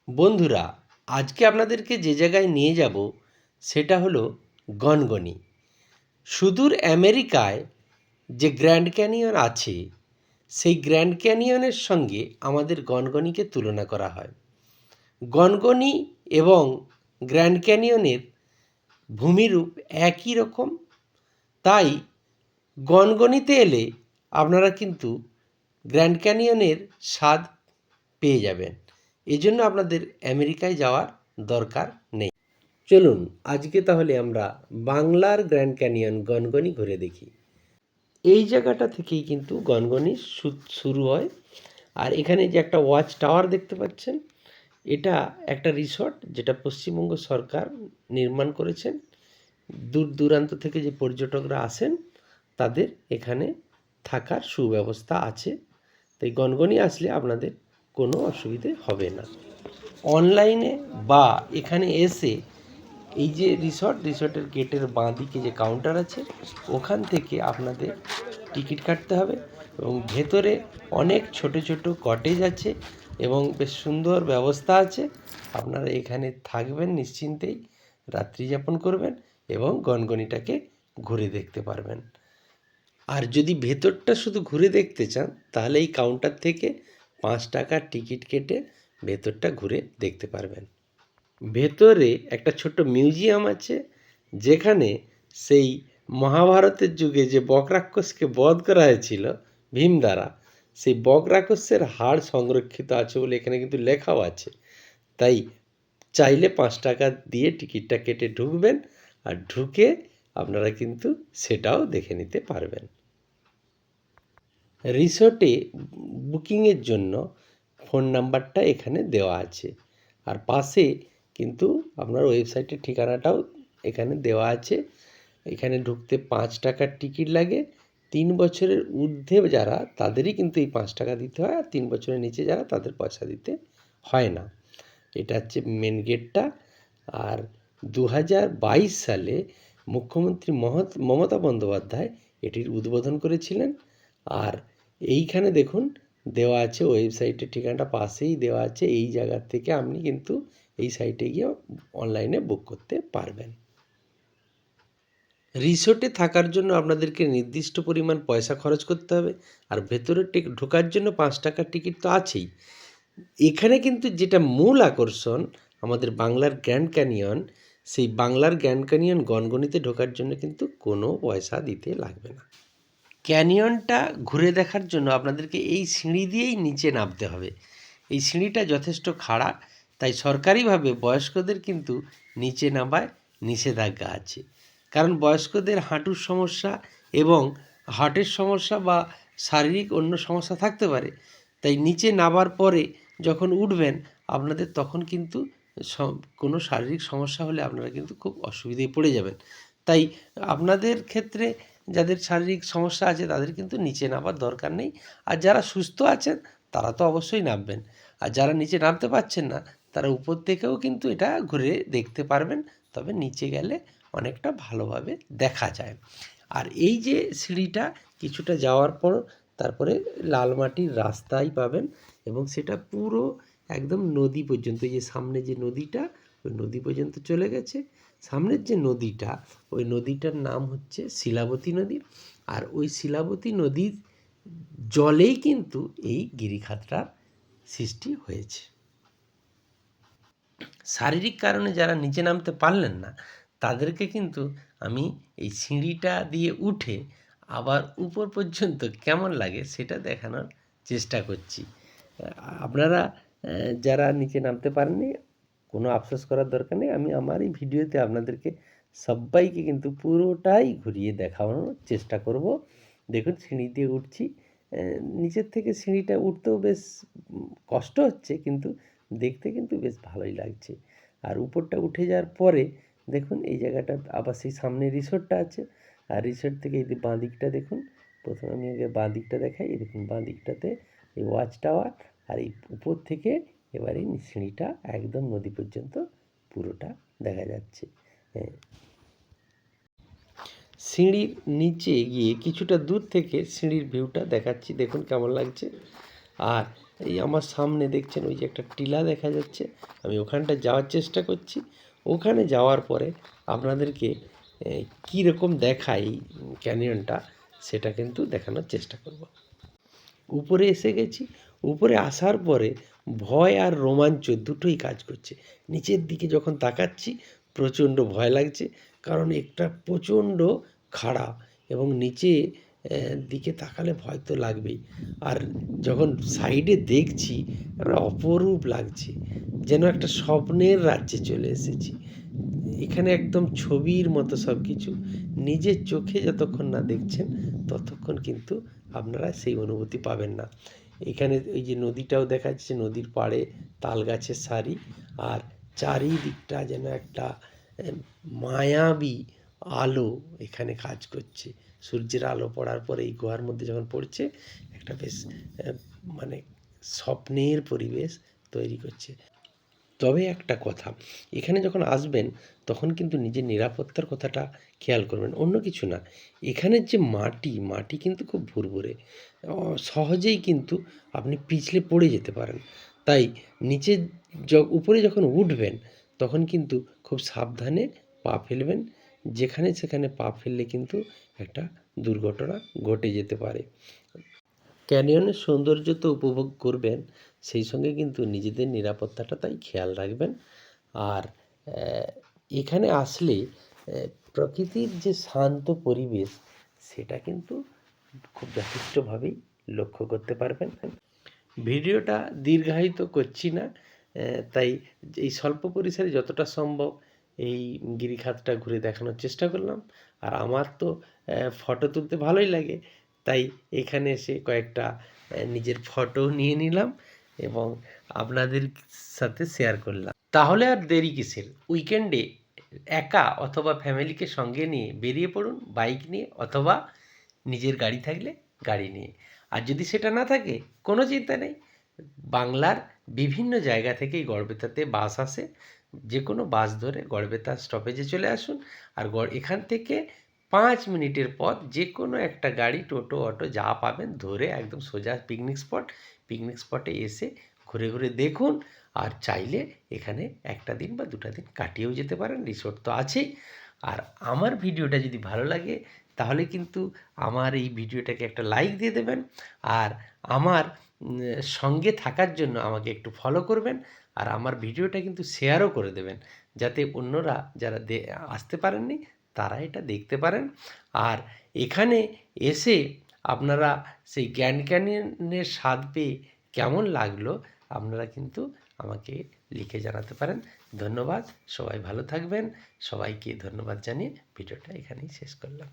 বন্ধুরা, আজকে আপনাদেরকে যে জায়গায় নিয়ে যাব সেটা হলো গনগনি। সুদূর আমেরিকায় যে গ্র্যান্ড ক্যানিয়ন আছে, সেই গ্র্যান্ড ক্যানিয়নের সঙ্গে আমাদের গনগনিকে তুলনা করা হয়। গনগনি এবং গ্র্যান্ড ক্যানিয়নের ভূমিরূপ একই রকম, তাই গনগনিতে এলে আপনারা কিন্তু গ্র্যান্ড ক্যানিয়নের স্বাদ পেয়ে যাবেন। এজন্য আপনাদের আমেরিকায় যাওয়ার দরকার নেই। চলুন আজকে তাহলে আমরা বাংলার গ্র্যান্ড ক্যানিয়ন গনগনি ঘুরে দেখি। এই জায়গাটা থেকেই কিন্তু গনগনি শুরু হয়। আর এখানে যে একটা ওয়াচ টাওয়ার দেখতে পাচ্ছেন, এটা একটা রিসর্ট যেটা পশ্চিমবঙ্গ সরকার নির্মাণ করেছেন। দূর দূরান্ত থেকে যে পর্যটকরা আসেন তাদের এখানে থাকার সুব্যবস্থা আছে। তাই গনগনি আসলে আপনাদের কোনো অসুবিধে হবে না। অনলাইনে বা এখানে এসে এই যে রিসর্টের গেটের বাঁ দিকে যে কাউন্টার আছে, ওখান থেকে আপনাদের টিকিট কাটতে হবে এবং ভেতরে অনেক ছোট ছোট কটেজ আছে এবং বেশ সুন্দর ব্যবস্থা আছে। আপনারা এখানে থাকবেন, নিশ্চিন্তেই রাত্রি যাপন করবেন এবং গনগনিটাকে ঘুরে দেখতে পারবেন। আর যদি ভেতরটা শুধু ঘুরে দেখতে চান তাহলে এই কাউন্টার থেকে 5 টাকার টিকিট কেটে ভেতরটা ঘুরে দেখতে পারবেন। ভেতরে একটা ছোট্ট মিউজিয়াম আছে, যেখানে সেই মহাভারতের যুগে যে বকরাক্ষসকে বধ করা হয়েছিল ভীম দ্বারা, সেই বকরাক্ষসের হাড় সংরক্ষিত আছে বলে এখানে কিন্তু লেখাও আছে। তাই চাইলে 5 টাকা দিয়ে টিকিটটা কেটে ঢুকবেন, আর ঢুকে আপনারা কিন্তু সেটাও দেখে নিতে পারবেন। রিসর্টে বুকিংয়ের জন্য ফোন নাম্বারটা এখানে দেওয়া আছে, আর পাশে কিন্তু আপনার ওয়েবসাইটের ঠিকানাটাও এখানে দেওয়া আছে। এখানে ঢুকতে 5 টাকার টিকিট লাগে। 3 বছরের ঊর্ধ্বে যারা তাদেরই কিন্তু এই 5 টাকা দিতে হয়, আর 3 বছরের নিচে যারা তাদের পয়সা দিতে হয় না। এটা হচ্ছে মেন গেটটা। আর 2022 সালে মুখ্যমন্ত্রী মমতা বন্দ্যোপাধ্যায় এটির উদ্বোধন করেছিলেন। আর এইখানে দেখুন দেওয়া আছে ওয়েবসাইটের ঠিকানাটা পাশেই দেওয়া আছে। এই জায়গা থেকে আপনি কিন্তু এই সাইটে গিয়ে অনলাইনে বুক করতে পারবেন। রিসোর্টে থাকার জন্য আপনাদেরকে নির্দিষ্ট পরিমাণ পয়সা খরচ করতে হবে, আর ভেতরে ঢোকার জন্য 5 টাকার টিকিট তো আছেই। এখানে কিন্তু যেটা মূল আকর্ষণ আমাদের বাংলার গ্র্যান্ড ক্যানিয়ন, সেই বাংলার গ্র্যান্ড ক্যানিয়ন গনগনিতে ঢোকার জন্য কিন্তু কোনো পয়সা দিতে লাগবে না। ক্যানিয়নটা ঘুরে দেখার জন্য আপনাদেরকে এই সিঁড়ি দিয়েই নিচে নামতে হবে। এই সিঁড়িটা যথেষ্ট খাড়া, তাই সরকারিভাবে বয়স্কদের কিন্তু নিচে নামায় নিষেধাজ্ঞা আছে। কারণ বয়স্কদের হাঁটুর সমস্যা এবং হার্টের সমস্যা বা শারীরিক অন্য সমস্যা থাকতে পারে। তাই নিচে নামার পরে যখন উঠবেন আপনাদের তখন কিন্তু কোনো শারীরিক সমস্যা হলে আপনারা কিন্তু খুব অসুবিধায় পড়ে যাবেন। তাই আপনাদের ক্ষেত্রে যাদের শারীরিক সমস্যা আছে তাদের কিন্তু নিচে নামার দরকার নেই। আর যারা সুস্থ আছেন তারা তো অবশ্যই নামবেন, আর যারা নিচে নামতে পারছেন না তারা উপর থেকেও কিন্তু এটা ঘুরে দেখতে পারবেন। তবে নিচে গেলে অনেকটা ভালোভাবে দেখা যায়। আর এই যে সিঁড়িটা কিছুটা যাওয়ার পর তারপরে লাল মাটির রাস্তাই পাবেন, এবং সেটা পুরো একদম নদী পর্যন্ত, এই যে সামনে যে নদীটা ওই নদী পর্যন্ত চলে গেছে। সামনের যে নদীটা ওই নদীটার নাম হচ্ছে শিলাবতী নদী, আর ওই শিলাবতী নদীর জলেই কিন্তু এই গিরিখাতটার সৃষ্টি হয়েছে। শারীরিক কারণে যারা নিচে নামতে পারলেন না তাদেরকে কিন্তু আমি এই সিঁড়িটা দিয়ে উঠে আবার উপর পর্যন্ত কেমন লাগে সেটা দেখানোর চেষ্টা করছি। আপনারা যারা নিচে নামতে পারেননি কোনো আফসোস করার দরকার নেই। আমি আমার এই ভিডিওতে আপনাদেরকে সবাইকে কিন্তু পুরোটাই ঘুরিয়ে দেখানোর চেষ্টা করব। দেখুন সিঁড়ি দিয়ে উঠছি, নিচের থেকে সিঁড়িটা উঠতেও বেশ কষ্ট হচ্ছে, কিন্তু দেখতে কিন্তু বেশ ভালোই লাগছে। আর উপরটা উঠে যাওয়ার পরে দেখুন এই জায়গাটা আবার সেই সামনে রিসোর্টটা আছে। আর রিসোর্ট থেকে এই বাঁ দিকটা দেখুন, প্রথমে আমি আগে বাঁ দিকটা দেখাই। এই দেখুন বাঁ দিকটাতে এই ওয়াচ টাওয়ার, আর এই উপর থেকে এবার এই সিঁড়িটা একদম নদী পর্যন্ত পুরোটা দেখা যাচ্ছে। সিঁড়ির নিচে গিয়ে কিছুটা দূর থেকে সিঁড়ির ভিউটা দেখাচ্ছি, দেখুন কেমন লাগছে। আর এই আমার সামনে দেখছেন ওই যে একটা টিলা দেখা যাচ্ছে, আমি ওখানটা যাওয়ার চেষ্টা করছি। ওখানে যাওয়ার পরে আপনাদেরকে কীরকম দেখাই ক্যানিয়নটা সেটা কিন্তু দেখানোর চেষ্টা করব। উপরে এসে গেছি, উপরে আসার পরে ভয় আর রোমাঞ্চ দুটোই কাজ করছে। নিচের দিকে যখন তাকাচ্ছি প্রচণ্ড ভয় লাগছে, কারণ একটা প্রচণ্ড খাড়া এবং নিচে দিকে তাকালে ভয় তো লাগবেই। আর যখন সাইডে দেখছি একটা অপরূপ লাগছে, যেন একটা স্বপ্নের রাজ্যে চলে এসেছি। এখানে একদম ছবির মতো সব কিছু। নিজের চোখে যতক্ষণ না দেখছেন ততক্ষণ কিন্তু আপনারা সেই অনুভূতি পাবেন না। এখানে ওই যে নদীটাও দেখা যাচ্ছে, নদীর পাড়ে তাল গাছের সারি, আর চারিদিকটা যেন একটা মায়াবী আলো এখানে কাজ করছে। সূর্যের আলো পড়ার পরে এই গুহার মধ্যে যখন পড়ছে একটা বেশ মানে স্বপ্নের পরিবেশ তৈরি করছে। তবে একটা কথা, এখানে যখন আসবেন তখন কিন্তু নিজের নিরাপত্তার কথাটা খেয়াল করবেন, অন্য কিছু না। এখানের যে মাটি কিন্তু খুব ভুরভুরে, সহজেই কিন্তু আপনি পিছলে পড়ে যেতে পারেন। তাই নিচে উপরে যখন উঠবেন তখন কিন্তু খুব সাবধানে পা ফেলবেন, যেখানে সেখানে পা ফেললে কিন্তু একটা দুর্ঘটনা ঘটে যেতে পারে। ক্যানিয়নের সৌন্দর্য তো উপভোগ করবেন, সেই সঙ্গে কিন্তু নিজেদের নিরাপত্তাটা তাই খেয়াল রাখবেন। আর এখানে আসলে প্রকৃতির যে শান্ত পরিবেশ সেটা কিন্তু খুব যথেষ্টভাবেই লক্ষ্য করতে পারবেন। ভিডিওটা দীর্ঘায়িত করছি না, তাই এই স্বল্প পরিসরে যতটা সম্ভব এই গিরিখাতটা ঘুরে দেখানোর চেষ্টা করলাম। আর আমার তো ফটো তুলতে ভালোই লাগে, তাই এখানে এসে কয়েকটা নিজের ফটো নিয়ে নিলাম এবং আপনাদের সাথে শেয়ার করলাম। তাহলে আর দেরি কিসের? উইকেন্ডে একা অথবা ফ্যামিলিকে সঙ্গে নিয়ে বেরিয়ে পড়ুন বাইক নিয়ে, অথবা নিজের গাড়ি থাকলে গাড়ি নিয়ে। আর যদি সেটা না থাকে কোনো চিন্তা নেই, বাংলার বিভিন্ন জায়গা থেকে এই গড়বেতাতে বাস আসে, যে কোনো বাস ধরে গড়বেতা স্টপেজে চলে আসুন। আর এখান থেকে 5 মিনিটের পথ, যে কোনো একটা গাড়ি, টোটো, অটো যা পাবেন ধরে একদম সোজা পিকনিক স্পটে এসে ঘুরে ঘুরে দেখুন। আর চাইলে এখানে একটা দিন বা 2টা দিন কাটিয়েও যেতে পারেন, রিসোর্ট তো আছেই। আর আমার ভিডিওটা যদি ভালো লাগে তাহলে কিন্তু আমার এই ভিডিওটাকে একটা লাইক দিয়ে দেবেন, আর আমার সঙ্গে থাকার জন্য আমাকে একটু ফলো করবেন, আর আমার ভিডিওটা কিন্তু শেয়ারও করে দেবেন, যাতে অন্যরা যারা আসতে পারেননি তারা এটা দেখতে পারেন। আর এখানে এসে আপনারা সেই গ্র্যান্ড ক্যানিয়নের স্বাদ পেয়ে কেমন লাগলো আপনারা কিন্তু আমাকে লিখে জানাতে পারেন। ধন্যবাদ, সবাই ভালো থাকবেন। সবাইকে ধন্যবাদ জানিয়ে ভিডিওটা এখানেই শেষ করলাম।